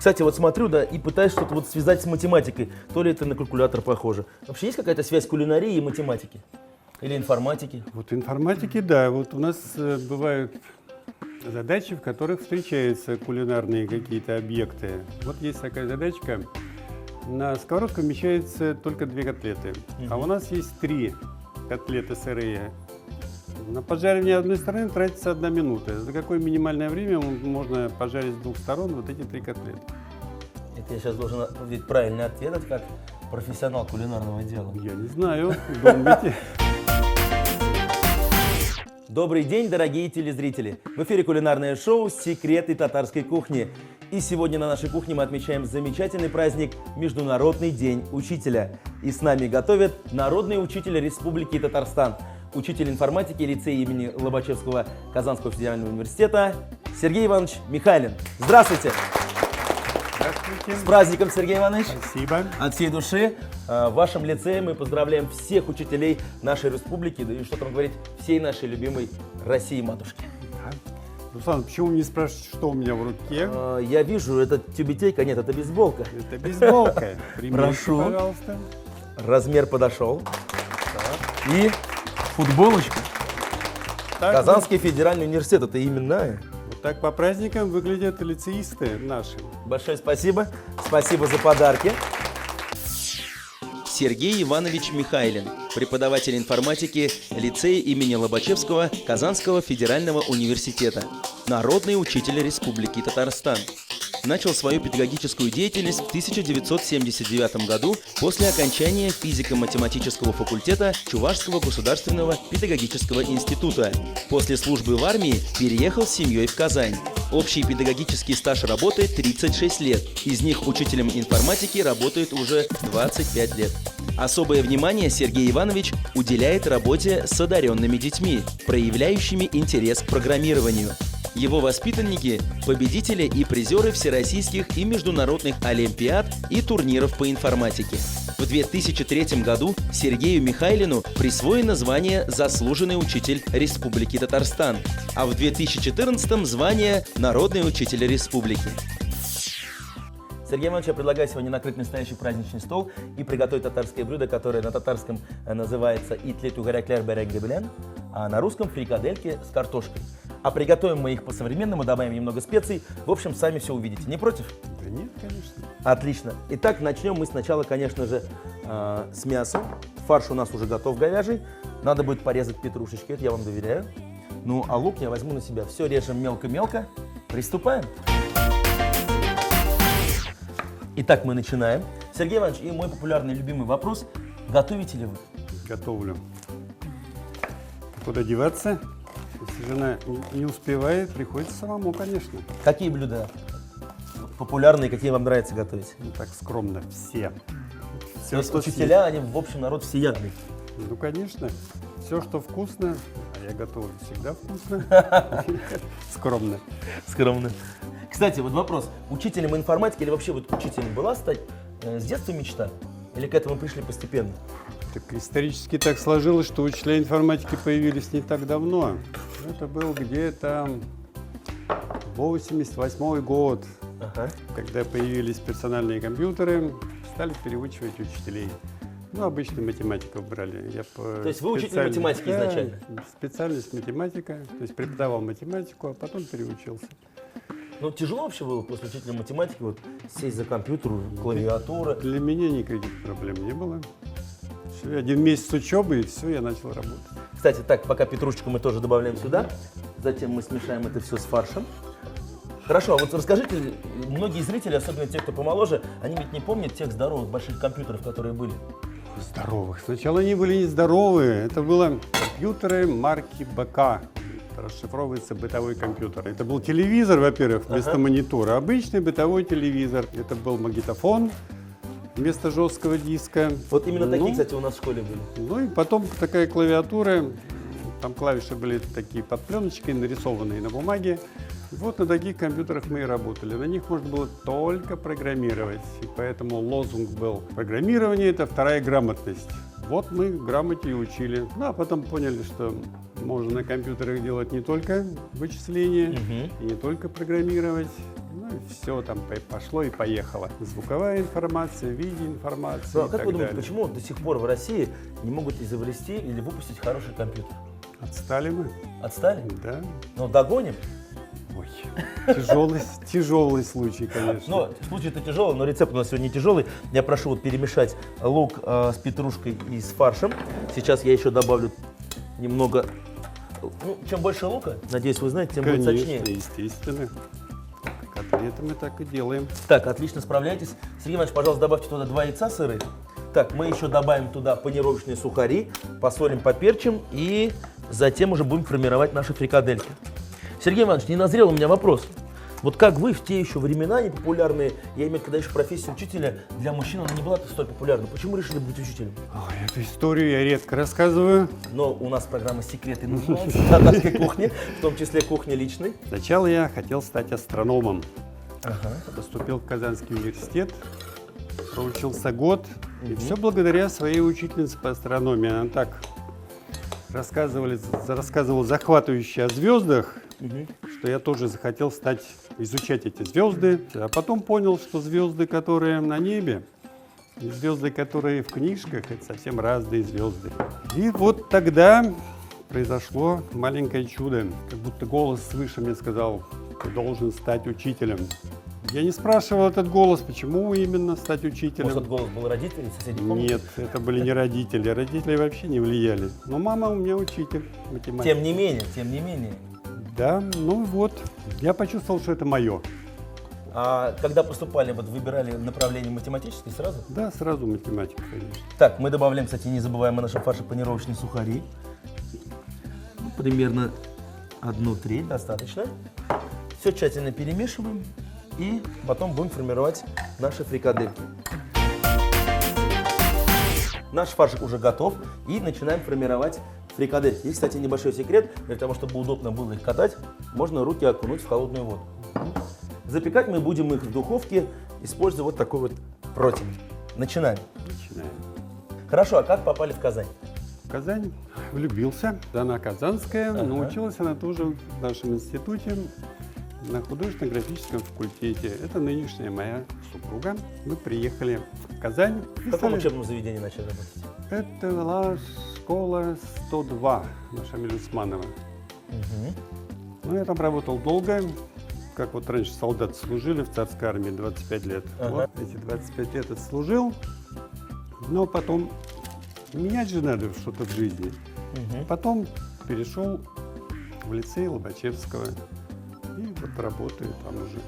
Кстати, вот смотрю, да, и пытаюсь что-то вот связать с математикой. То ли это на калькулятор похоже. Вообще есть какая-то связь кулинарии и математики? Или информатики? Вот информатики, да. Вот у нас бывают задачи, в которых встречаются кулинарные какие-то объекты. Вот есть такая задачка. На сковородку вмещается только 2 котлеты, а у нас есть 3 котлеты сырые. На поджаривание одной стороны тратится 1 минута. За какое минимальное время можно пожарить с 2 сторон вот эти 3 котлеты? Это я сейчас должен ответить правильный ответ, как профессионал кулинарного дела. Я не знаю, думайте. Добрый день, дорогие телезрители! В эфире кулинарное шоу «Секреты татарской кухни». И сегодня на нашей кухне мы отмечаем замечательный праздник Международный день учителя. И с нами готовят народный учитель Республики Татарстан, учитель информатики лицея имени Лобачевского Казанского федерального университета Сергей Иванович Михайлин. Здравствуйте! Здравствуйте! С праздником, Сергей Иванович! Спасибо! От всей души в вашем лицее мы поздравляем всех учителей нашей республики, да и что там говорить, всей нашей любимой России-матушки. Руслан, почему не спрашиваете, что у меня в руке? Я вижу, это тюбетейка, нет, это бейсболка. Это бейсболка. Примерьте, Прошу. пожалуйста. Размер подошел. И футболочка. Так Казанский федеральный университет, это именная. Вот так по праздникам выглядят лицеисты наши. Большое спасибо. Спасибо за подарки. Сергей Иванович Михайлин, преподаватель информатики лицея имени Лобачевского Казанского федерального университета, народный учитель Республики Татарстан. Начал свою педагогическую деятельность в 1979 году после окончания физико-математического факультета Чувашского государственного педагогического института. После службы в армии переехал с семьей в Казань. Общий педагогический стаж работы 36 лет. Из них учителем информатики работает уже 25 лет. Особое внимание Сергей Иванович уделяет работе с одаренными детьми, проявляющими интерес к программированию. Его воспитанники – победители и призеры всероссийских и международных олимпиад и турниров по информатике. В 2003 году Сергею Михайлину присвоено звание «Заслуженный учитель Республики Татарстан», а в 2014 звание «Народный учитель Республики». Сергей Иванович, я предлагаю сегодня накрыть настоящий праздничный стол и приготовить татарское блюдо, которое на татарском называется «Итли тугаряклер берег-дебелен», а на русском «Фрикадельки с картошкой». А приготовим мы их по-современному, добавим немного специй. В общем, сами все увидите. Не против? Да нет, конечно. Отлично. Итак, начнем мы сначала, конечно же, с мяса. Фарш у нас уже готов говяжий. Надо будет порезать петрушечки, это я вам доверяю. Ну, а лук я возьму на себя. Все режем мелко-мелко. Приступаем. Итак, мы начинаем. Сергей Иванович, и мой популярный любимый вопрос. Готовите ли вы? Готовлю. Куда деваться? Если жена не успевает, приходится самому, конечно. Какие блюда популярные, какие вам нравится готовить? Ну, так скромно, все. То есть учителя, они, в общем, народ всеядный. Ну, конечно. Все, что вкусно, а я готовлю всегда вкусно. Скромно. Скромно. Кстати, вот вопрос. Учителем информатики или вообще вот учителем была стать с детства мечта? Или к этому пришли постепенно? Так исторически так сложилось, что учителя информатики появились не так давно. Это был где-то 88 год, когда появились персональные компьютеры, стали переучивать учителей. Ну, обычно математиков брали. То есть вы учитель математики изначально? Специальность математика, то есть преподавал математику, а потом переучился. Ну, тяжело вообще было после учителя математики вот сесть за компьютер, клавиатура? Для меня никаких проблем не было. Все, 1 месяц учебы, и все, я начал работать. Кстати, так, пока петрушечку мы тоже добавляем сюда. Затем мы смешаем это все с фаршем. Хорошо, а вот расскажите, многие зрители, особенно те, кто помоложе, они ведь не помнят тех здоровых больших компьютеров, которые были. Здоровых. Сначала они были нездоровые. Это были компьютеры марки БК. Расшифровывается бытовой компьютер. Это был телевизор, во-первых, вместо монитора. Обычный бытовой телевизор. Это был магнитофон вместо жесткого диска. Вот именно такие, кстати, у нас в школе были. Ну и потом такая клавиатура. Там клавиши были такие под пленочкой, нарисованные на бумаге. И вот на таких компьютерах мы и работали. На них можно было только программировать. И поэтому лозунг был: программирование – это вторая грамотность. Вот мы грамоте и учили. Ну, а потом поняли, что можно на компьютерах делать не только вычисления и не только программировать. Ну, Ну и все там пошло и поехало. Звуковая информация, видеоинформация Ну, а и как так вы думаете, далее. почему до сих пор в России не могут изобрести или выпустить хороший компьютер? Отстали мы? Отстали? Да. Ну, догоним. Ой, тяжелый случай, конечно. Но случай-то тяжелый, но рецепт у нас сегодня не тяжелый. Я прошу вот перемешать лук с петрушкой и с фаршем. Сейчас я еще добавлю немного. Ну, чем больше лука, надеюсь, вы знаете, тем будет Конечно, сочнее. естественно. Котлеты мы так и делаем. Так, отлично справляетесь. Сергей Иванович, пожалуйста, добавьте туда 2 яйца сырых. Так, мы еще добавим туда панировочные сухари, посолим, поперчим и затем уже будем формировать наши фрикадельки. Сергей Иванович, не назрел у меня вопрос. Вот как вы в те еще времена непопулярные, я имею в виду, когда еще профессия учителя для мужчин она не была столь популярна. Почему решили быть учителем? Ой, эту историю я редко рассказываю. Но у нас программа «Секреты» называется, татарской кухни, в том числе кухня личной. Сначала я хотел стать астрономом. Ага. Поступил в Казанский университет, проучился год. И все благодаря своей учительнице по астрономии. Она так рассказывала захватывающе о звездах, что я тоже захотел изучать эти звезды. А потом понял, что звезды, которые на небе, и звезды, которые в книжках, это совсем разные звезды. И вот тогда произошло маленькое чудо. Как будто голос свыше мне сказал: ты должен стать учителем. Я не спрашивал этот голос, почему именно стать учителем. Может, этот голос был родителей, соседей комнаты? Нет, это были не родители. Родители вообще не влияли. Но мама у меня учитель математики. Тем не менее. Да, ну вот. Я почувствовал, что это мое. А когда поступали, вот выбирали направление математическое сразу? Да, сразу математика, конечно. Так, мы добавляем, кстати, не забываем о нашем фарше панировочные сухари. Примерно 1/3 достаточно. Все тщательно перемешиваем и потом будем формировать наши фрикадельки. Наш фаршик уже готов и начинаем формировать фрикадельки. Есть, кстати, небольшой секрет. Для того, чтобы удобно было их катать, можно руки окунуть в холодную воду. Запекать мы будем их в духовке, используя вот такой вот противень. Начинаем. Начинаем. Хорошо, а как попали в Казань? В Казань влюбился. Она казанская, Ага. но училась она тоже в нашем институте на художественно-графическом факультете. Это нынешняя моя супруга. Мы приехали в Казань. В каком учебном заведении начали работать? Это была школа 102 на Шамиля Усманова. Ну, я там работал долго. Как вот раньше солдаты служили в царской армии 25 лет. Ага. Вот эти 25 лет отслужил. Но потом менять же надо что-то в жизни. Потом перешел в лицей Лобачевского. И вот работаю там уже.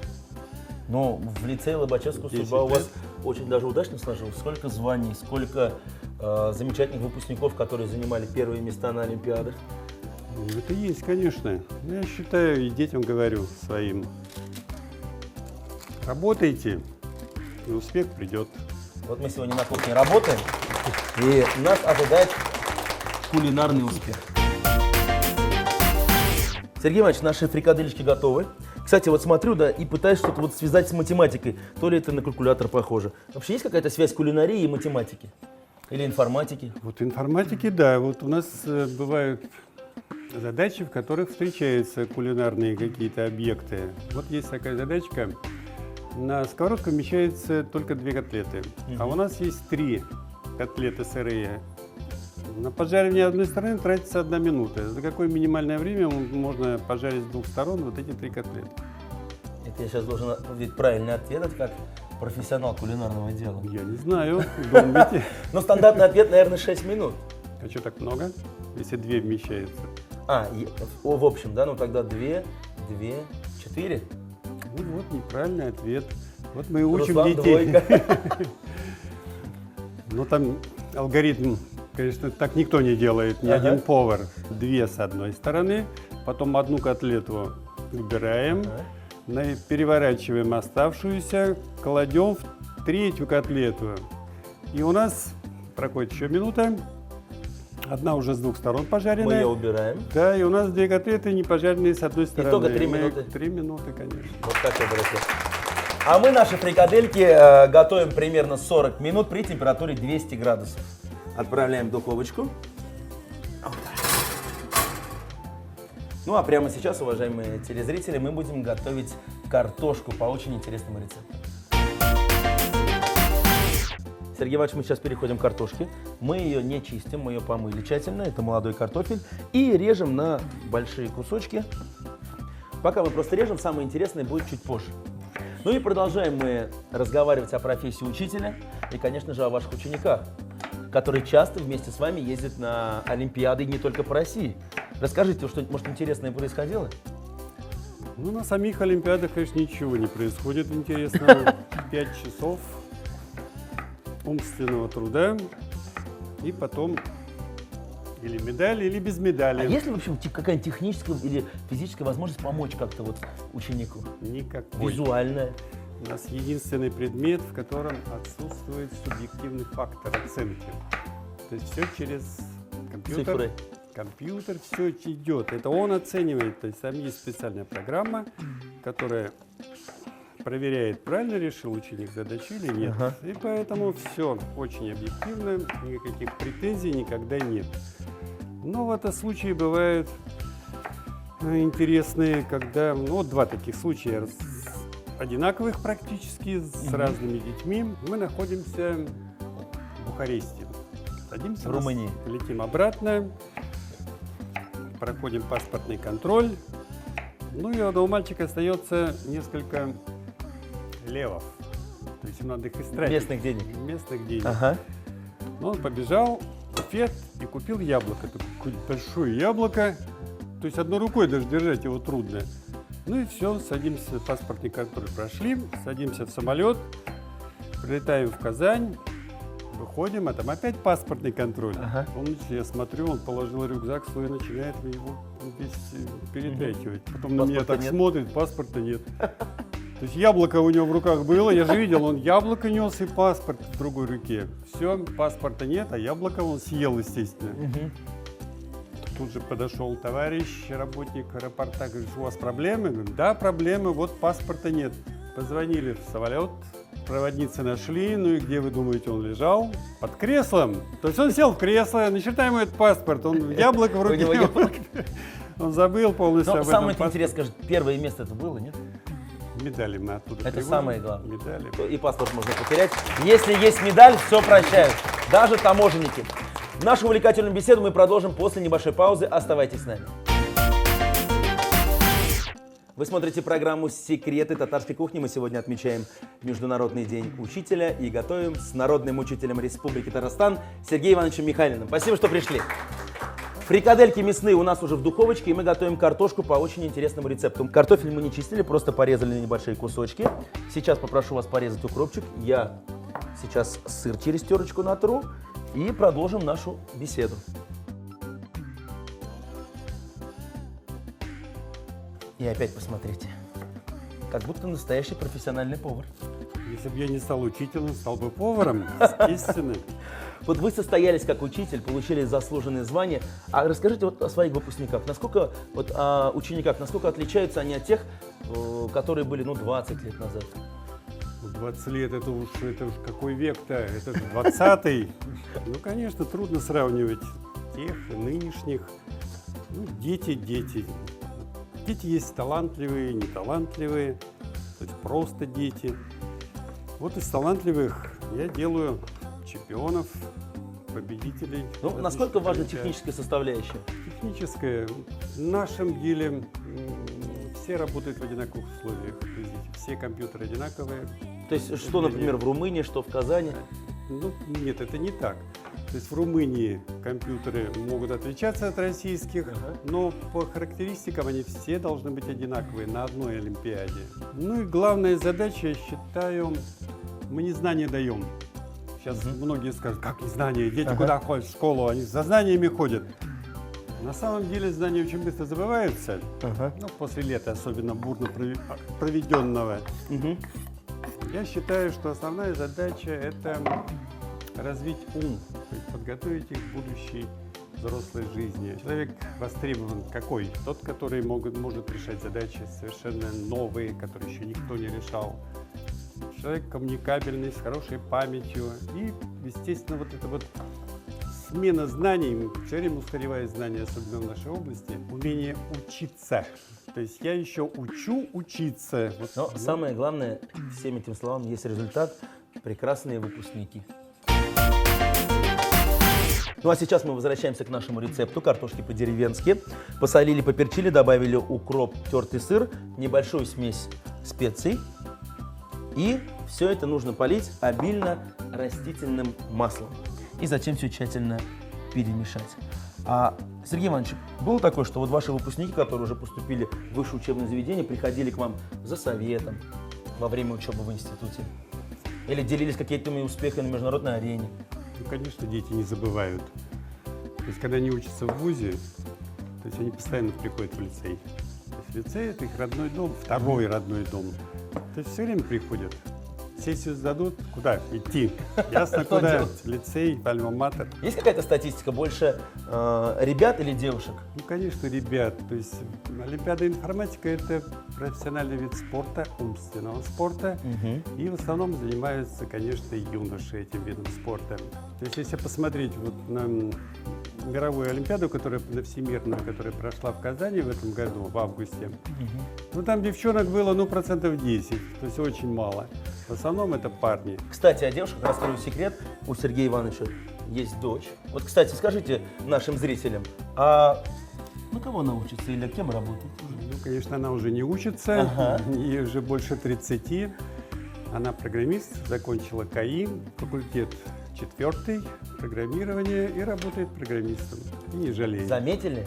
Но в лицее Лобачевского 10 судьба у вас лет. очень даже удачно сложилась. Сколько званий, сколько замечательных выпускников, которые занимали первые места на Олимпиадах. Ну, это есть, конечно. Но я считаю, и детям говорю своим: работайте, и успех придет. Вот мы сегодня на кухне работаем, и нас ожидает кулинарный успех. Сергей Иванович, наши фрикадельки готовы. Кстати, вот смотрю, да, и пытаюсь что-то вот связать с математикой. То ли это на калькулятор похоже. Вообще есть какая-то связь кулинарии и математики? Или информатики? Вот информатики, да. Вот у нас бывают задачи, в которых встречаются кулинарные какие-то объекты. Вот есть такая задачка. На сковородку вмещается только 2 котлеты, а у нас есть 3 котлеты сырые. На пожаривание одной стороны тратится 1 минута. За какое минимальное время можно пожарить с 2 сторон вот эти 3 котлеты? Это я сейчас должен ответить правильный ответ, это как профессионал кулинарного дела. Я не знаю. Думайте. Но стандартный ответ, наверное, 6 минут. А что так много, если 2 вмещается? В общем, да, ну тогда 2, 4. Ну вот, неправильный ответ. Вот мы и учим Руслан, детей. двойка. Ну там алгоритм, конечно, так никто не делает, ни один повар. 2 с одной стороны, потом 1 котлету убираем, переворачиваем оставшуюся, кладем в 3-ю котлету. И у нас проходит еще минута. 1 уже с 2 сторон Мы пожаренная. ее убираем. Да, и у нас 2 котлеты не пожаренные с одной стороны. Итого 3 Мы- минуты. 3 минуты, конечно. Вот так я бросил. А мы наши фрикадельки готовим примерно 40 минут при температуре 200 градусов. Отправляем в духовочку. Вот так. Ну а прямо сейчас, уважаемые телезрители, мы будем готовить картошку по очень интересному рецепту. Сергей Иванович, мы сейчас переходим к картошке. Мы ее не чистим, мы ее помыли тщательно. Это молодой картофель. И режем на большие кусочки. Пока мы просто режем, самое интересное будет чуть позже. Ну и продолжаем мы разговаривать о профессии учителя и, конечно же, о ваших учениках, которые часто вместе с вами ездят на Олимпиады и не только по России. Расскажите, что, может, интересное происходило? Ну, на самих Олимпиадах, конечно, ничего не происходит интересного. 5 часов умственного труда и потом или медаль, или без медали. А есть ли, в общем, какая-нибудь техническая или физическая возможность помочь как-то вот ученику? Никакой. Визуальная? У нас единственный предмет, в котором отсутствует субъективный фактор оценки. То есть все через компьютер. Цифры. Компьютер все идет. Это он оценивает. То есть там есть специальная программа, которая проверяет, правильно решил ученик задачу или нет. Ага. И поэтому все очень объективно, никаких претензий никогда нет. Но в этом случае бывают интересные, когда, ну, вот два таких случая одинаковых практически, с разными детьми. Мы находимся в Бухаресте. Садимся В Румынии. Летим обратно, проходим паспортный контроль. Ну и у одного мальчика остается несколько левов. То есть им надо их истратить. Местных денег. Местных денег. Ага. Но он побежал в буфет и купил яблоко. Такое большое яблоко. То есть одной рукой даже держать его трудно. Ну и все, садимся, паспортный контроль прошли, садимся в самолет, прилетаем в Казань, выходим, а там опять паспортный контроль. Ага. Я смотрю, он положил рюкзак свой, начинает его весь перетряхивать. Потом на меня Паспорта так нет. смотрит, паспорта нет. То есть яблоко у него в руках было, я же видел, он яблоко нес и паспорт в другой руке. Все, паспорта нет, а яблоко он съел, естественно. Тут же подошел товарищ, работник аэропорта, говорит, у вас проблемы? Я говорю, да, проблемы, вот паспорта нет. Позвонили в самолет, проводницы нашли, ну и где, вы думаете, он лежал? Под креслом. То есть он сел в кресло, насчитай ему этот паспорт, он яблоко в руке. У него яблоко. Он забыл полностью Но об этом самое паспорте. интересное, скажет, первое место это было, нет? Медали мы оттуда Это привозим. самое главное. Медали. И паспорт можно потерять. Если есть медаль, все прощают. Даже таможенники. Нашу увлекательную беседу мы продолжим после небольшой паузы. Оставайтесь с нами. Вы смотрите программу «Секреты татарской кухни». Мы сегодня отмечаем Международный день учителя и готовим с народным учителем Республики Татарстан Сергеем Ивановичем Михайлиным. Спасибо, что пришли. Фрикадельки мясные у нас уже в духовочке, и мы готовим картошку по очень интересному рецепту. Картофель мы не чистили, просто порезали на небольшие кусочки. Сейчас попрошу вас порезать укропчик. Я сейчас сыр через терочку натру и продолжим нашу беседу. И опять посмотрите, как будто настоящий профессиональный повар. Если бы я не стал учителем, стал бы поваром, естественно. Вот вы состоялись как учитель, получили заслуженные звания. А расскажите вот о своих выпускниках. Насколько, вот о учениках, насколько отличаются они от тех, которые были, 20 лет назад? 20 лет, это уж какой век-то? Это же 20-й. Ну, конечно, трудно сравнивать тех и нынешних. Ну, дети. Дети есть талантливые, неталантливые, то есть просто дети. Вот из талантливых я делаю чемпионов, победителей. Насколько важна Олимпиад. техническая составляющая? Техническая. В нашем деле все работают в одинаковых условиях. Все компьютеры одинаковые. То есть, что, например, в Румынии, что в Казани? Ну, нет, это не так. То есть в Румынии компьютеры могут отличаться от российских, но по характеристикам они все должны быть одинаковые на одной Олимпиаде. Ну и главная задача, я считаю, мы не знания даем. Сейчас многие скажут, как не знания, дети куда ходят в школу, они за знаниями ходят. На самом деле знания очень быстро забываются, после лета, особенно бурно проведенного. Я считаю, что основная задача – это развить ум, то есть подготовить их к будущей взрослой жизни. Человек востребован какой? Тот, который может решать задачи совершенно новые, которые еще никто не решал. Человек коммуникабельный, с хорошей памятью. И, естественно, вот эта вот смена знаний, все время устаревает знания, особенно в нашей области, умение учиться. То есть я еще учу учиться. Вот, Но самое главное, всем этим словам есть результат. Прекрасные выпускники. Ну а сейчас мы возвращаемся к нашему рецепту картошки по-деревенски. Посолили, поперчили, добавили укроп, тертый сыр, небольшую смесь специй. И все это нужно полить обильно растительным маслом. И затем все тщательно перемешать. А, Сергей Иванович, было такое, что вот ваши выпускники, которые уже поступили в высшее учебное заведение, приходили к вам за советом во время учебы в институте? Или делились какими-то успехами на международной арене? Ну, конечно, дети не забывают. То есть, когда они учатся в вузе, то есть они постоянно приходят в лицей. То есть лицей – это их родной дом, второй родной дом. То есть все время приходят. Сессию сдадут, куда идти? Ясно, Что куда? делать? Лицей, альма-матер. Есть какая-то статистика, больше ребят или девушек? Ну, конечно, ребят. То есть Олимпиада информатика – это профессиональный вид спорта, умственного спорта. И в основном занимаются, конечно, юноши этим видом спорта. То есть если посмотреть вот на мировую Олимпиаду, на всемирную, которая прошла в Казани в этом году, в августе, ну там девчонок было, ну, 10%, то есть очень мало. В основном это парни. Кстати, о девушках раскрою секрет. У Сергея Ивановича есть дочь. Вот, кстати, скажите нашим зрителям, а на кого она учится или кем работает? Ну, конечно, она уже не учится, Ага. ей уже больше 30. Она программист, закончила КАИ, факультет 4, программирование, и работает программистом. И не жалеет. Заметили?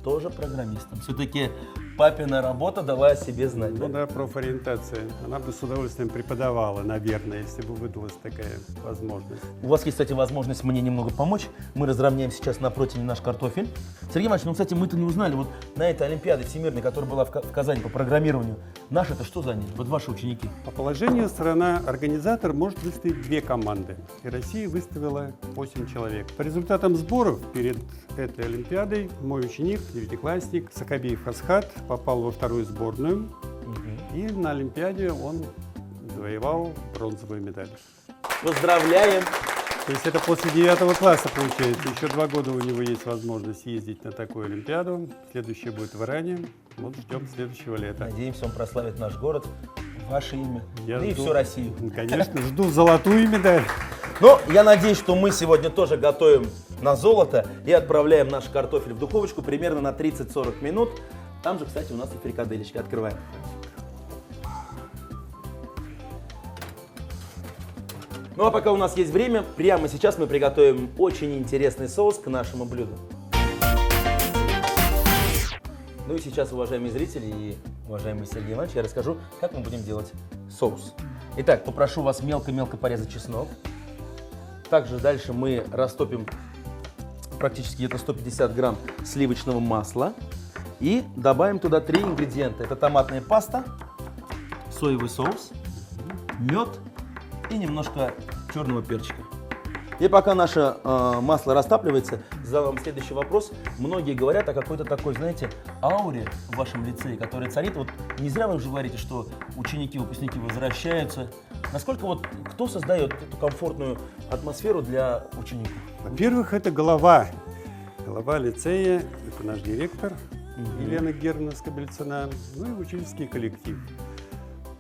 Тоже программистом. Все-таки папина работа дала о себе знать. Ну да? да, профориентация. Она бы с удовольствием преподавала, наверное, если бы выдалась такая возможность. У вас есть, кстати, возможность мне немного помочь. Мы разровняем сейчас на противне наш картофель. Сергей Иванович, ну, кстати, мы-то не узнали, вот на этой Олимпиаде всемирной, которая была в Казани по программированию, наши-то что заняли? Вот ваши ученики. По положению страна-организатор может выставить 2 команды. И Россия выставила 8 человек. По результатам сборов перед этой Олимпиадой мой ученик, девятиклассник Сакабиев Асхат, попал во 2-ю сборную. И на Олимпиаде он завоевал бронзовую медаль. Поздравляем! То есть это после 9 класса получается. Еще 2 года у него есть возможность ездить на такую Олимпиаду. Следующая будет в Иране. Вот ждем следующего лета. Надеемся, он прославит наш город, ваше имя, Я да и жду. всю Россию. Конечно, жду золотую медаль. Но я надеюсь, что мы сегодня тоже готовим на золото и отправляем наш картофель в духовочку примерно на 30-40 минут. Там же, кстати, у нас и фрикадельки. Открываем. Ну а пока у нас есть время, прямо сейчас мы приготовим очень интересный соус к нашему блюду. Ну и сейчас, уважаемые зрители и уважаемый Сергей Иванович, я расскажу, как мы будем делать соус. Итак, попрошу вас мелко-мелко порезать чеснок. Также дальше мы растопим практически где-то 150 грамм сливочного масла. И добавим туда 3 ингредиента. Это томатная паста, соевый соус, мед и немножко черного перчика. И пока наше масло растапливается, задам вам следующий вопрос. Многие говорят о какой-то такой, знаете, ауре в вашем лицее, которая царит. Вот не зря вы уже говорите, что ученики, выпускники возвращаются. Насколько вот кто создает эту комфортную атмосферу для учеников? Во-первых, это голова лицея, это наш директор Елена Германовна Скобельцина, ну и учительский коллектив.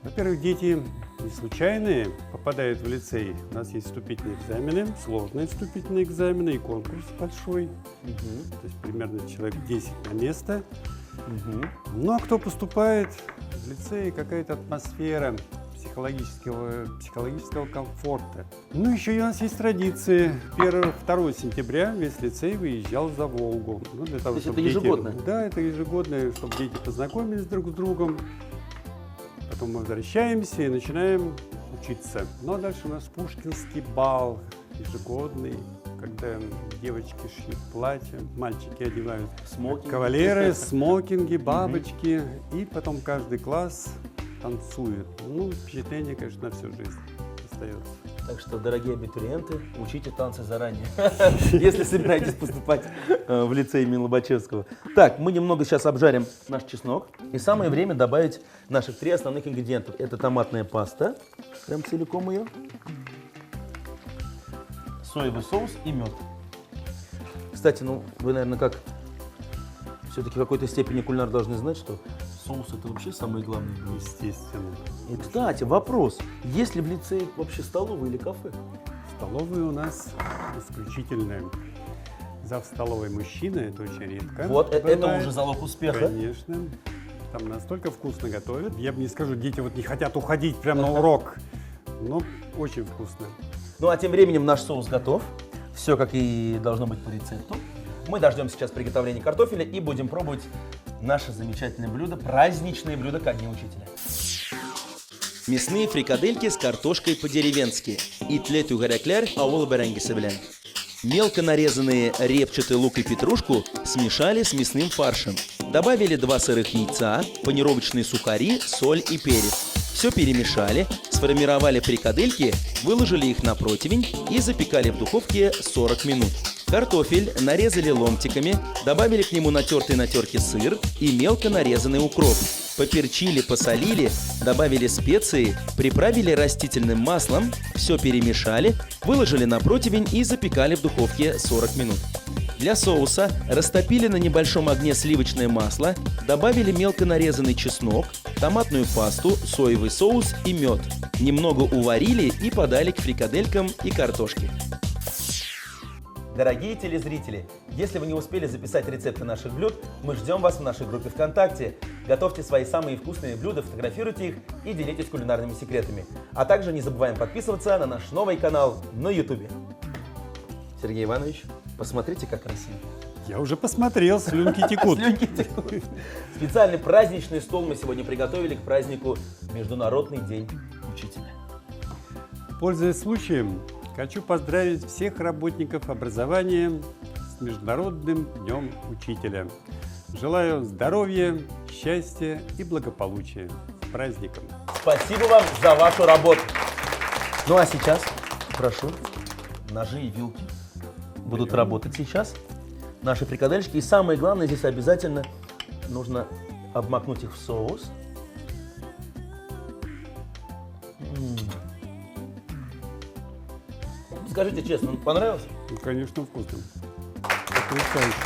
Во-первых, дети не случайные попадают в лицей. У нас есть вступительные экзамены, сложные вступительные экзамены и конкурс большой. То есть примерно человек 10 на место. Ну а кто поступает в лицей, какая-то атмосфера психологического комфорта. Ну, еще у нас есть традиции. 1-2 сентября весь лицей выезжал за Волгу. Ну, для того, То есть чтобы это ежегодно? Да, это ежегодно, чтобы дети познакомились друг с другом. Потом мы возвращаемся и начинаем учиться. Ну, а дальше у нас Пушкинский бал ежегодный, когда девочки шьют платья, мальчики одевают Смокинги. кавалеры, смокинги, бабочки. И потом каждый класс танцует. Ну, впечатление, конечно, на всю жизнь остается. Так что, дорогие абитуриенты, учите танцы заранее, если собираетесь поступать в лицей имени Лобачевского. Так, мы немного сейчас обжарим наш чеснок. И самое время добавить наших 3 основных ингредиентов. Это томатная паста, прям целиком ее, соевый соус и мед. Кстати, ну, вы, наверное, как все-таки в какой-то степени кулинар должны знать, что соус это вообще самое главное. естественно. И, кстати, вопрос. Есть ли в лицее вообще столовая или кафе? Столовые у нас исключительные. Зав столовой мужчина, это очень редко. Вот, это бывает. уже залог успеха. Конечно. Там настолько вкусно готовят. Я бы не скажу, дети вот не хотят уходить прямо на урок. Но очень вкусно. Ну а тем временем наш соус готов. Все как и должно быть по рецепту. Мы дождем сейчас приготовления картофеля и будем пробовать наше замечательное блюдо, праздничное блюдо ко дню учителя. Мясные фрикадельки с картошкой по-деревенски. Итлет угорякляр ауыл бәрәңгесе белән. Мелко нарезанные репчатый лук и петрушку смешали с мясным фаршем. Добавили 2 сырых яйца, панировочные сухари, соль и перец. Все перемешали, сформировали фрикадельки, выложили их на противень и запекали в духовке 40 минут. Картофель нарезали ломтиками, добавили к нему натертый на терке сыр и мелко нарезанный укроп. Поперчили, посолили, добавили специи, приправили растительным маслом, все перемешали, выложили на противень и запекали в духовке 40 минут. Для соуса растопили на небольшом огне сливочное масло, добавили мелко нарезанный чеснок, томатную пасту, соевый соус и мед. Немного уварили и подали к фрикаделькам и картошке. Дорогие телезрители, если вы не успели записать рецепты наших блюд, мы ждем вас в нашей группе ВКонтакте. Готовьте свои самые вкусные блюда, фотографируйте их и делитесь кулинарными секретами. А также не забываем подписываться на наш новый канал на YouTube. Сергей Иванович, посмотрите, как красиво. Я уже посмотрел, слюнки текут. Слюнки текут. Специальный праздничный стол мы сегодня приготовили к празднику Международный день учителя. Пользуясь случаем, хочу поздравить всех работников образования с Международным днем учителя. Желаю здоровья, счастья и благополучия. С праздником! Спасибо вам за вашу работу. Ну а сейчас, прошу, ножи и вилки будут работать сейчас. Наши фрикадельки. И самое главное, здесь обязательно нужно обмакнуть их в соус. Скажите честно, понравилось? Ну, конечно, вкусно. Потрясающе.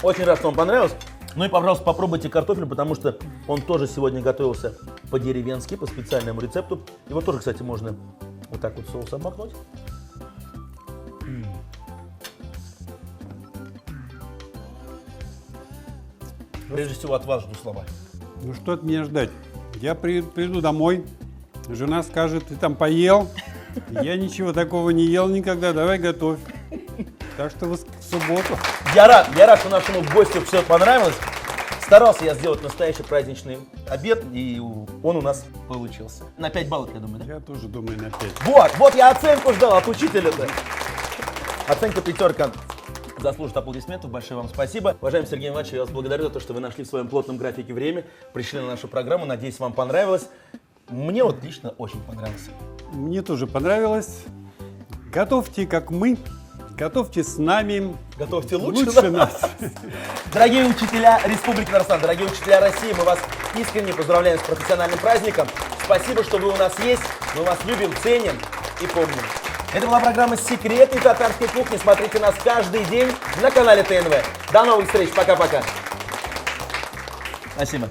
Очень рад, что вам понравилось. Ну и, пожалуйста, попробуйте картофель, потому что он тоже сегодня готовился по-деревенски, по специальному рецепту. Его тоже, кстати, можно вот так вот в соус обмакнуть. Прежде всего от вас жду слова. Ну что от меня ждать? Я приду домой, жена скажет, ты там поел? Я ничего такого не ел никогда, давай готовь. Так что в субботу. Я рад, что нашему гостю все понравилось. Старался я сделать настоящий праздничный обед, и он у нас получился. На 5 баллов, я думаю, да? Я тоже думаю на 5. Вот я оценку ждал от учителя-то. Оценка 5. Заслужит аплодисментов. Большое вам спасибо. Уважаемый Сергей Иванович, я вас благодарю за то, что вы нашли в своем плотном графике время, пришли на нашу программу. Надеюсь, вам понравилось. Мне вот лично очень понравилось. Мне тоже понравилось. Готовьте, как мы. Готовьте с нами. Готовьте лучше нас. Дорогие учителя Республики Татарстан, дорогие учителя России, мы вас искренне поздравляем с профессиональным праздником. Спасибо, что вы у нас есть. Мы вас любим, ценим и помним. Это была программа «Секреты татарской кухни». Смотрите нас каждый день на канале ТНВ. До новых встреч. Пока-пока. Спасибо.